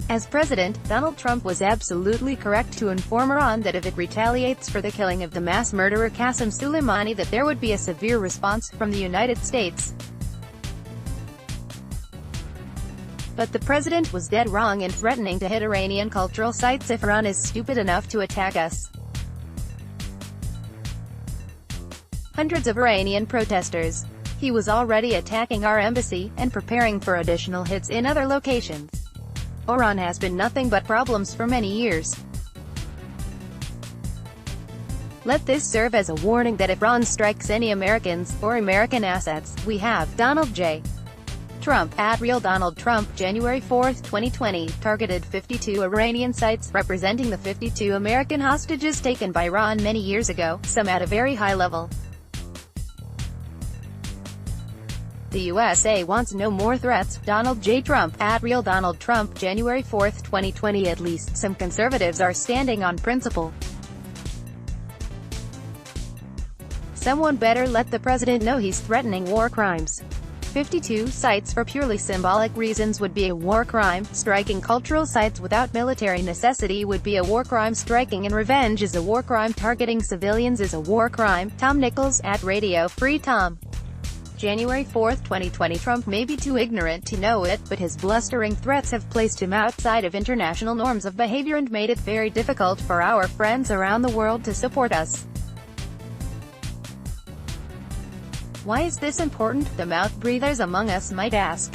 As president, Donald Trump was absolutely correct to inform Iran that if it retaliates for the killing of the mass murderer Qasem Suleimani, that there would be a severe response from the United States. But the president was dead wrong in threatening to hit Iranian cultural sites if Iran is stupid enough to attack us. Hundreds of Iranian protesters. He was already attacking our embassy, and preparing for additional hits in other locations. Iran has been nothing but problems for many years. Let this serve as a warning that if Iran strikes any Americans, or American assets, we have Donald J. Trump, @RealDonaldTrump, January 4, 2020, targeted 52 Iranian sites, representing the 52 American hostages taken by Iran many years ago, some at a very high level. The USA wants no more threats. Donald J. Trump, @RealDonaldTrump, January 4, 2020. At least some conservatives are standing on principle. Someone better let the president know he's threatening war crimes. 52 sites for purely symbolic reasons would be a war crime. Striking cultural sites without military necessity would be a war crime. Striking in revenge is a war crime. Targeting civilians is a war crime. Tom Nichols, @Radio Free Tom. January 4, 2020. Trump may be too ignorant to know it, but his blustering threats have placed him outside of international norms of behavior and made it very difficult for our friends around the world to support us. Why is this important? The mouth breathers among us might ask.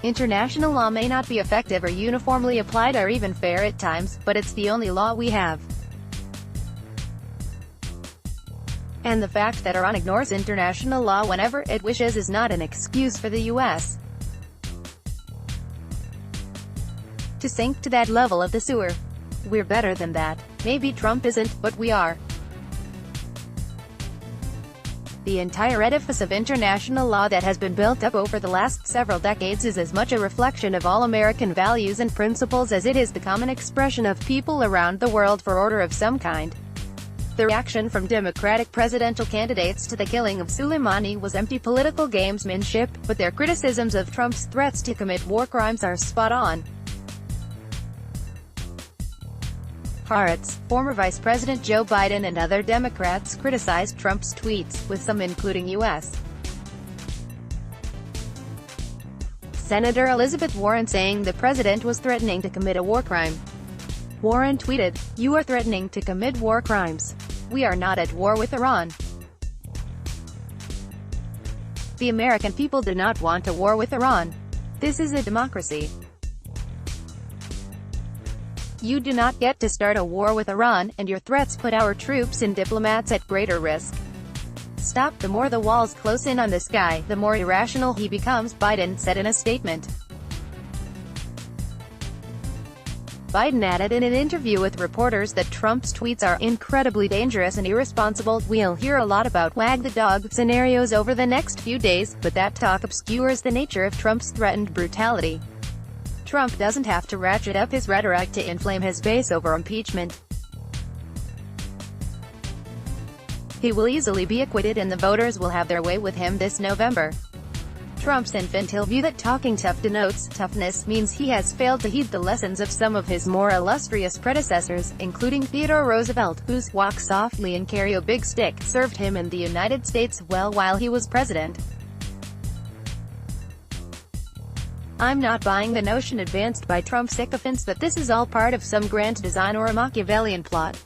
International law may not be effective or uniformly applied or even fair at times, but it's the only law we have. And the fact that Iran ignores international law whenever it wishes is not an excuse for the U.S. to sink to that level of the sewer. We're better than that. Maybe Trump isn't, but we are. The entire edifice of international law that has been built up over the last several decades is as much a reflection of all American values and principles as it is the common expression of people around the world for order of some kind. The reaction from Democratic presidential candidates to the killing of Soleimani was empty political gamesmanship, but their criticisms of Trump's threats to commit war crimes are spot on. Haaretz, former Vice President Joe Biden and other Democrats criticized Trump's tweets, with some including U.S. Senator Elizabeth Warren saying the president was threatening to commit a war crime. Warren tweeted, "You are threatening to commit war crimes. We are not at war with Iran. The American people do not want a war with Iran. This is a democracy. You do not get to start a war with Iran, and your threats put our troops and diplomats at greater risk. Stop. The more the walls close in on this guy, the more irrational he becomes," Biden said in a statement. Biden added in an interview with reporters that Trump's tweets are incredibly dangerous and irresponsible. "We'll hear a lot about wag the dog scenarios over the next few days, but that talk obscures the nature of Trump's threatened brutality. Trump doesn't have to ratchet up his rhetoric to inflame his base over impeachment. He will easily be acquitted and the voters will have their way with him this November." Trump's infantile view that talking tough denotes toughness means he has failed to heed the lessons of some of his more illustrious predecessors, including Theodore Roosevelt, whose "walk softly and carry a big stick" served him in the United States well while he was president. I'm not buying the notion advanced by Trump sycophants that this is all part of some grand design or a Machiavellian plot.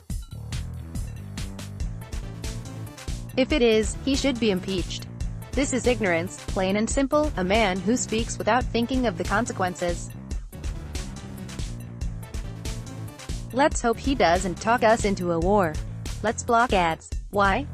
If it is, he should be impeached. This is ignorance, plain and simple, a man who speaks without thinking of the consequences. Let's hope he doesn't talk us into a war. Let's block ads. Why?